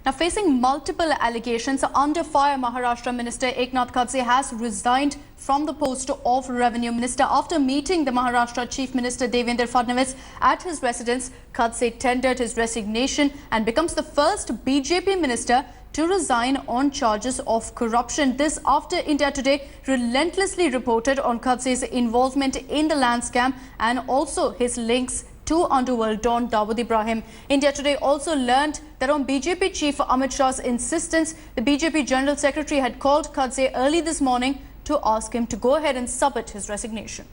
Now, facing multiple allegations, under fire, Maharashtra Minister Eknath Khadse has resigned from the post of Revenue Minister. After meeting the Maharashtra Chief Minister Devendra Fadnavis at his residence, Khadse tendered his resignation and becomes the first BJP minister to resign on charges of corruption. This after India Today relentlessly reported on Khadse's involvement in the land scam and also his links to underworld don Dawood Ibrahim. India Today also learned that on BJP Chief Amit Shah's insistence, the BJP General Secretary had called Khadse early this morning to ask him to go ahead and submit his resignation.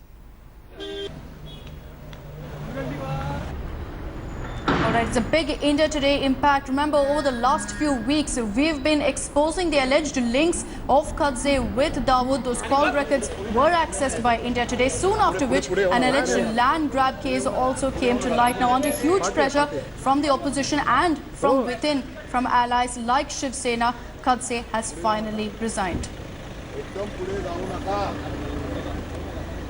Alright, it's a big India Today impact. Remember, over the last few weeks, we've been exposing the alleged links of Khadse with Dawood. Those call records were accessed by India Today, soon after which an alleged land grab case also came to light. Now, under huge pressure from the opposition and from within, from allies like Shiv Sena, Khadse has finally resigned.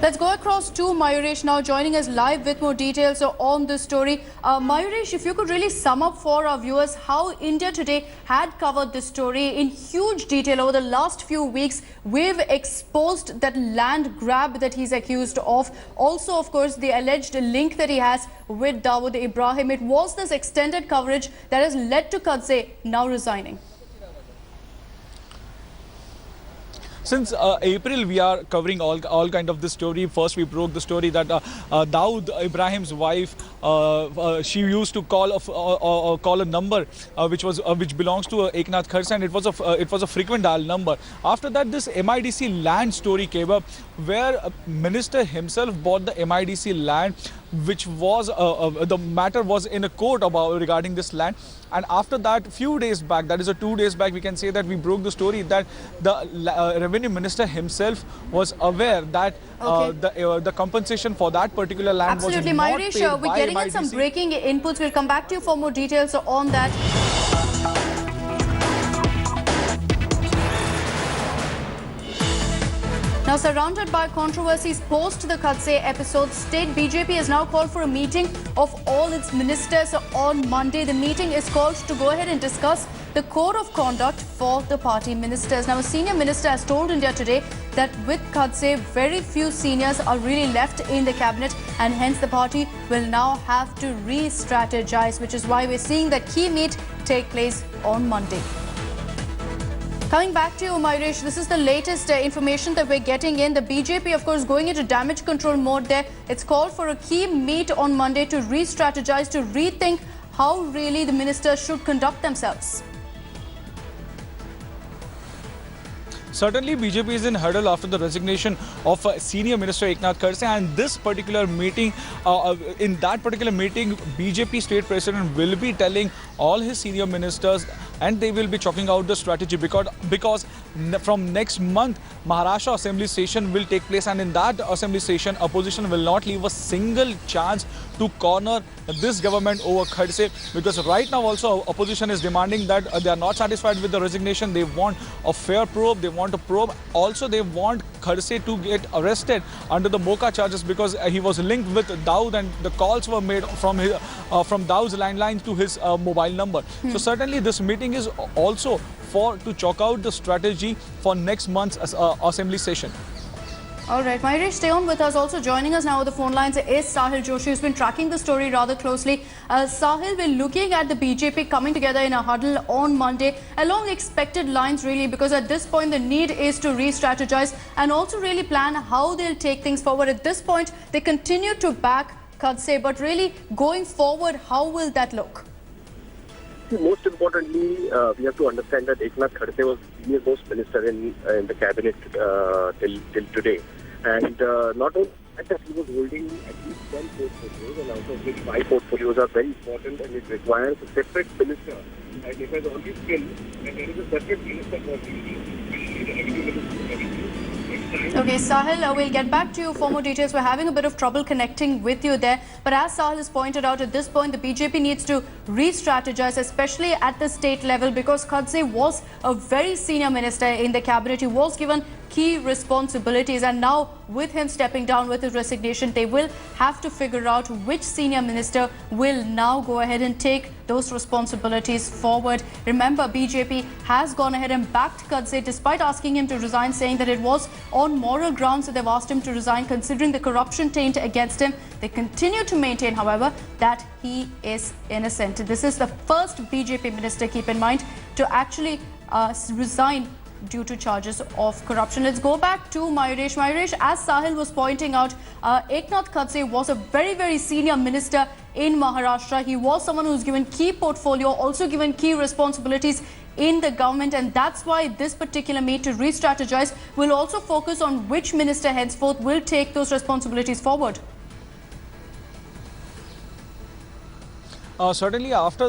Let's go across to Mayuresh now, joining us live with more details on this story. Mayuresh, if you could really sum up for our viewers how India Today had covered this story in huge detail over the last few weeks. We've exposed that land grab that he's accused of. Also, of course, the alleged link that he has with Dawood Ibrahim. It was this extended coverage that has led to Khadse now resigning. Since April, we are covering all kind of this story. First, we broke the story that Dawood Ibrahim's wife, she used to call a number which belongs to Eknath Khadse, and it was a frequent dial number. After that, this MIDC land story came up, where minister himself bought the MIDC land, which was the matter was in a court regarding this land. And after that, few days back, that is 2 days back, we can say that we broke the story that the revenue minister himself was aware that the compensation for that particular land was not paid by Mayuresh, we're getting in some breaking inputs. We'll come back to you for more details on that. Now, surrounded by controversies post the Khadse episode, state BJP has now called for a meeting of all its ministers on Monday. The meeting is called to go ahead and discuss the code of conduct for the party ministers. Now, a senior minister has told India Today that with Khadse, very few seniors are really left in the cabinet, and hence the party will now have to re-strategize, which is why we're seeing the key meet take place on Monday. Coming back to you, Mayuresh, this is the latest information that we're getting in. The BJP, of course, going into damage control mode there. It's called for a key meet on Monday to re-strategize, to rethink how really the ministers should conduct themselves. Certainly, BJP is in hurdle after the resignation of Senior Minister Eknath Khadse, and this particular meeting, in that particular meeting, BJP State President will be telling all his senior ministers, and they will be chalking out the strategy because from next month, Maharashtra Assembly session will take place, and in that Assembly session, opposition will not leave a single chance to corner this government over Khadse, because right now also opposition is demanding that they are not satisfied with the resignation. They want a fair probe. They want a probe. Also, they want Khadse to get arrested under the Mocha charges, because he was linked with Dawood, and the calls were made from Dawood's landline to his mobile number. So certainly this meeting is also to chalk out the strategy for next month's assembly session. All right, Mayuresh, stay on with us. Also joining us now on the phone lines is Sahil Joshi, who's been tracking the story rather closely. Sahil, we're looking at the BJP coming together in a huddle on Monday along expected lines, really, because at this point the need is to re-strategize and also really plan how they'll take things forward. At this point, they continue to back Khadse, but really going forward, how will that look? Most importantly, we have to understand that Eknath Khadse was the senior most minister in the cabinet till today. And not only that, he was holding at least 10 portfolios, and out of which 5 portfolios are very important, and it requires a separate minister. And it has always been that there is a separate minister for Okay, Sahil, we'll get back to you for more details. We're having a bit of trouble connecting with you there. But as Sahil has pointed out, at this point, the BJP needs to re-strategize, especially at the state level, because Khadse was a very senior minister in the cabinet. He was given key responsibilities. And now, with him stepping down with his resignation, they will have to figure out which senior minister will now go ahead and take those responsibilities forward. Remember, BJP has gone ahead and backed Khadse despite asking him to resign, saying that it was on moral grounds that they've asked him to resign, considering the corruption taint against him. They continue to maintain, however, that he is innocent. This is the first BJP minister, keep in mind, to actually resign due to charges of corruption. Let's go back to Mayuresh. Mayuresh, as Sahil was pointing out, Eknath Khadse was a very, very senior minister in Maharashtra. He was someone who's given key portfolio, also given key responsibilities in the government, and that's why this particular meet to re-strategize will also focus on which minister henceforth will take those responsibilities forward. Certainly, after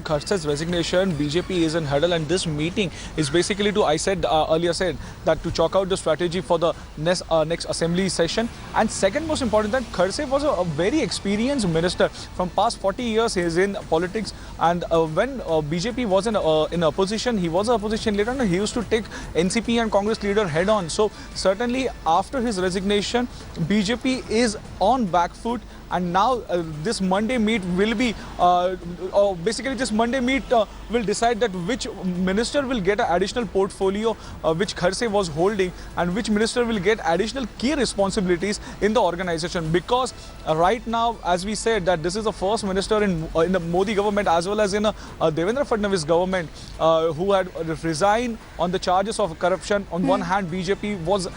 Khadse's resignation, BJP is in huddle, and this meeting is basically to, earlier said that to chalk out the strategy for the next assembly session. And second most important, that Khadse was a very experienced minister. From past 40 years, he is in politics, and when BJP was in opposition, he was an opposition leader, and he used to take NCP and Congress leader head on. So certainly, after his resignation, BJP is on back foot. And now this Monday meet will be, basically this Monday meet will decide that which minister will get an additional portfolio which Khadse was holding, and which minister will get additional key responsibilities in the organization. Because right now, as we said, that this is the first minister in the Modi government as well as in a Devendra Fadnavis government who had resigned on the charges of corruption. On one hand, BJP was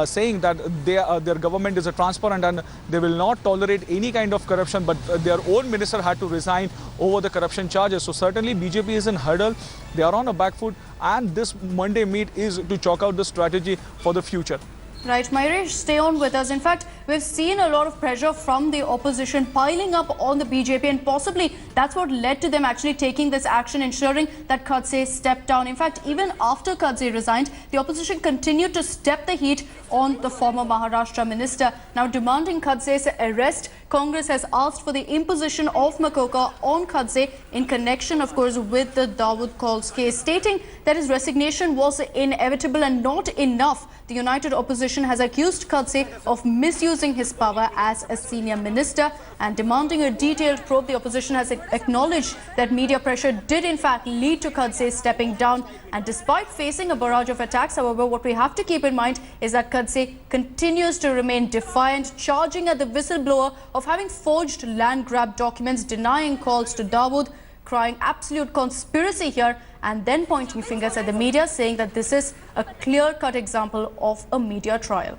saying that their government is transparent and they will not tolerate any kind of corruption, but their own minister had to resign over the corruption charges. So certainly BJP is in hurdle, they are on a back foot, and this Monday meet is to chalk out the strategy for the future. Right, Mayuresh, stay on with us. In fact, we've seen a lot of pressure from the opposition piling up on the BJP, and possibly that's what led to them actually taking this action, ensuring that Khadse stepped down. In fact, even after Khadse resigned, the opposition continued to step the heat on the former Maharashtra minister. Now demanding Khadse's arrest, Congress has asked for the imposition of Makoka on Khadse in connection, of course, with the Dawood calls case, stating that his resignation was inevitable and not enough. The united opposition has accused Khadse of misusing his power as a senior minister, and demanding a detailed probe. The opposition has acknowledged that media pressure did in fact lead to Khadse stepping down. And despite facing a barrage of attacks, however, what we have to keep in mind is that Khadse continues to remain defiant, charging at the whistleblower of having forged land grab documents, denying calls to Dawood, crying absolute conspiracy here, and then pointing fingers at the media, saying that this is a clear-cut example of a media trial.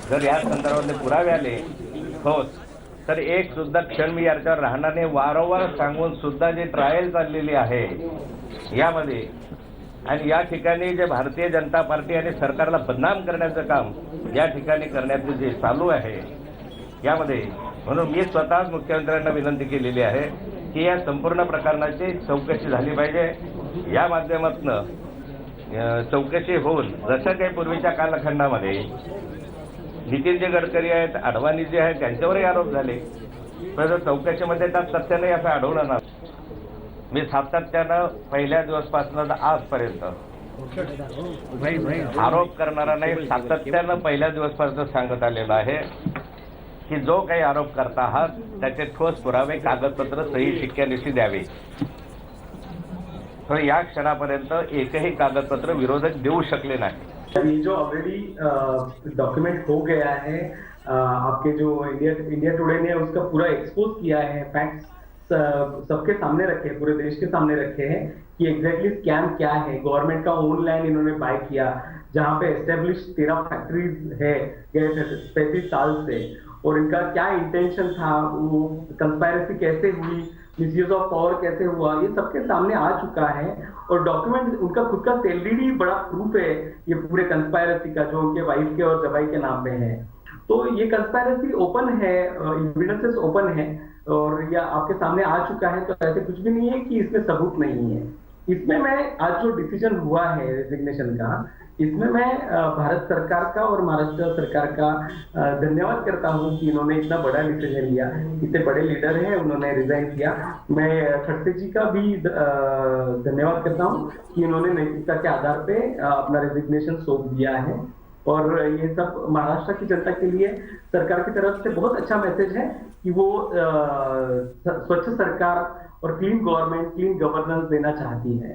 जर या संदर्भातले पुरावे आले ठोस तर एक सुद्धा क्षण मी याच्यावर राहणार नाही. वारंवार सांगून सुद्धा जे ट्रायल चाललेली आहे यामध्ये, आणि या ठिकाणी जे भारतीय जनता पार्टी आणि सरकारला बदनाम करण्याचं काम या ठिकाणी करण्याचे जे चालू आहे यामध्ये, म्हणून मी स्वतःच मुख्यमंत्र्यांना विनंती केलेली आहे की या संपूर्ण प्रकरणाची चौकशी झाली पाहिजे. या माध्यमातून चौकशी होऊन जसं काही पूर्वीच्या कालखंडामध्ये नितीन जे गडकरी आहेत, अडवाणी जे आहेत, त्यांच्यावरही आरोप झाले, पण चौकशीमध्ये त्यात तथ्य नाही असं आढळलं ना. मी सातत्यानं पहिल्या दिवसपासून आजपर्यंत आरोप करणारा नाही, सातत्यानं पहिल्या दिवसपासून सांगत आलेला आहे की जो काही आरोप करता आहात त्याचे ठोस पुरावे, कागदपत्र, सही शिक्क्यानिशी द्यावे. तर या क्षणापर्यंत एकही कागदपत्र विरोधक देऊ शकले नाही. ये जो ऑलरेडी डॉक्यूमेंट हो गया है, आपके जो इंडिया टुडे ने उसका पूरा एक्सपोज किया है, फैक्ट्स सबके सामने रखे हैं, पूरे देश के सामने रखे हैं कि एग्जैक्टली स्कैम क्या है. गवर्नमेंट का ओन लैंड इन्होंने बाय किया जहां पे एस्टेब्लिश 13 फैक्ट्रीज है गए 35 साल से, और इनका क्या इंटेंशन था, वो कंस्पायरेसी कैसे हुई, मिसयूज ऑफ पावर कैसे हुआ, ये सबके सामने आ चुका है. और डॉक्यूमेंट उनका खुद का सैलरी बड़ा प्रूफ है ये पूरे कंस्पायरेसी का, जो उनके वाइफ के और जवाई के नाम में है. तो ये कंस्पायरेसी ओपन है, एविडेंसेस ओपन है, और ये आपके सामने आ चुका है. तो ऐसे कुछ भी नहीं है कि इसमें सबूत नहीं है. इसमें मैं आज जो डिसीजन हुआ है रेजिग्नेशन का, इसमें मैं भारत सरकार का और महाराष्ट्र सरकार का धन्यवाद करता हूं कि इन्होंने इतना बड़ा डिसीजन लिया। इतने बड़े लीडर हैं, उन्होंने रिजाइन किया। मैं खड़से जी का भी धन्यवाद करता हूं कि इन्होंने नैतिकता के आधार पे अपना रेजिग्नेशन सौंप दिया है। और ये सब महाराष्ट्र की जनता के लिए सरकार की तरफ से बहुत अच्छा मैसेज है कि वो स्वच्छ सरकार और क्लीन गवर्नमेंट, क्लीन गवर्नेंस देना चाहती है।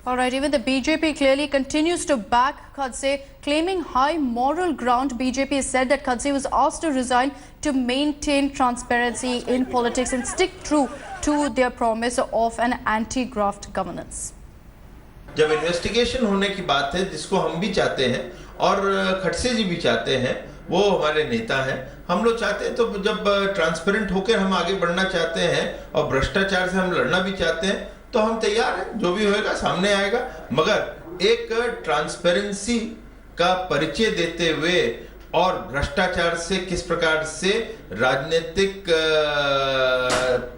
All right, even the BJP clearly continues to back Khadse, claiming high moral ground. BJP has said that Khadse was asked to resign to maintain transparency in politics and stick true to their promise of an anti-graft governance. जब investigation होने की बात है, जिसको हम भी चाहते हैं और खड़से जी भी चाहते हैं, वो हमारे नेता हैं, हम लोग चाहते हैं, तो जब ट्रांसपेरेंट होकर हम आगे बढ़ना चाहते हैं और भ्रष्टाचार से हम लड़ना भी चाहते हैं, तो हम तैयार हैं। जो भी होएगा सामने आएगा, मगर एक ट्रांसपेरेंसी का परिचय देते हुए और भ्रष्टाचार से किस प्रकार से राजनीतिक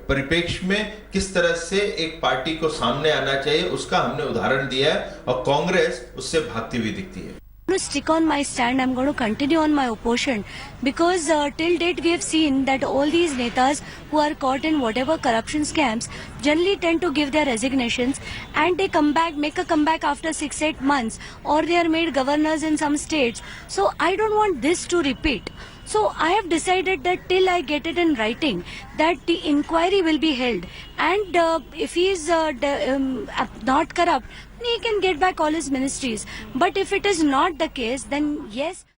परिप्रेक्ष्य में किस तरह से एक पार्टी को सामने आना चाहिए, उसका हमने उदाहरण दिया है और कांग्रेस उससे भागती हुई दिखती है। I'm going to stick on my stand. I'm going to continue on my opposition because till date we have seen that all these netas who are caught in whatever corruption scams generally tend to give their resignations and they come back, make a comeback after 6-8 months, or they are made governors in some states. So I don't want this to repeat. So I have decided that till I get it in writing that the inquiry will be held, and if he is not corrupt, he can get back all his ministries. But if it is not the case, then yes.